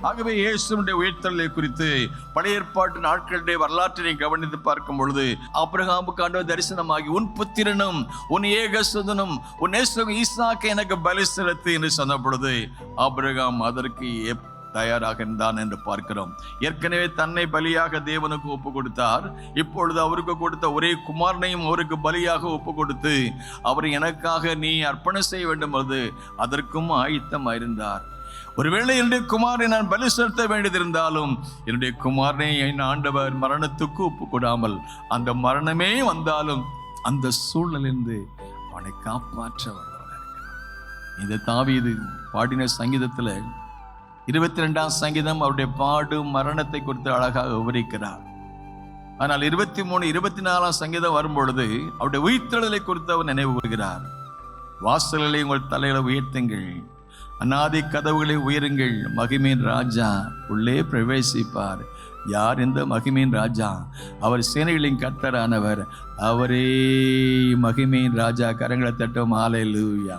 ஆகவே இயேசுவினுடைய உயிர்த்தெழுதலை குறித்து பழைய ஏற்பாட்டு நாட்களுடைய வரலாற்றினை கவனித்து பார்க்கும் பொழுது ஆபிரகாமுக்கு ஆண்டவர் தரிசனமாகி உன் புத்திரனும் உன் ஏகசுதனும் உன் நேசரும் ஈசாக்கை எனக்கு பலி செலுத்து என்று சொன்ன பொழுது ஆபிரகாம் அதற்கு தயாராக இருந்தான் என்று பார்க்கிறோம். ஏற்கனவே தன்னை பலியாக தேவனுக்கு ஒப்பு கொடுத்தார். இப்பொழுது அவருக்கு கொடுத்த ஒரே குமாரனையும் அவருக்கு பலியாக ஒப்பு கொடுத்து அவர் எனக்காக நீ அர்ப்பணம் செய்ய வேண்டும் போது அதற்கும் ஆயத்தமாயிருந்தார். ஒருவேளை என்னுடைய குமாரனை நான் பலி செலுத்த வேண்டியதிருந்தாலும் என்னுடைய குமாரனை என் ஆண்டவர் மரணத்துக்கு ஒப்பு கொடாமல் அந்த மரணமே வந்தாலும் அந்த சூழ்நிலிருந்து அவனை காப்பாற்ற வல்லவராக இருக்கிறார். இந்த தாவீது பாடின சங்கீதத்தில் 22ஆம் சங்கீதம் அவருடைய பாடு மரணத்தை குறித்து அழகாக விவரிக்கிறார். ஆனால் 23, 24ஆம் சங்கீதம் வரும்பொழுது அவருடைய உயிர்த்தெழுதலை குறித்து அவர் நினைவு கூறுகிறார். வாசல்களை உங்கள் தலைகளை உயர்த்துங்கள், அநாதி கதவுகளை உயருங்கள், மகிமையின் ராஜா உள்ளே பிரவேசிப்பார். யார் இந்த மகிமையின் ராஜா? அவர் சேனைகளின் கர்த்தரானவர், அவரே மகிமையின் ராஜா. கரங்களை தட்டும். ஹல்லேலூயா.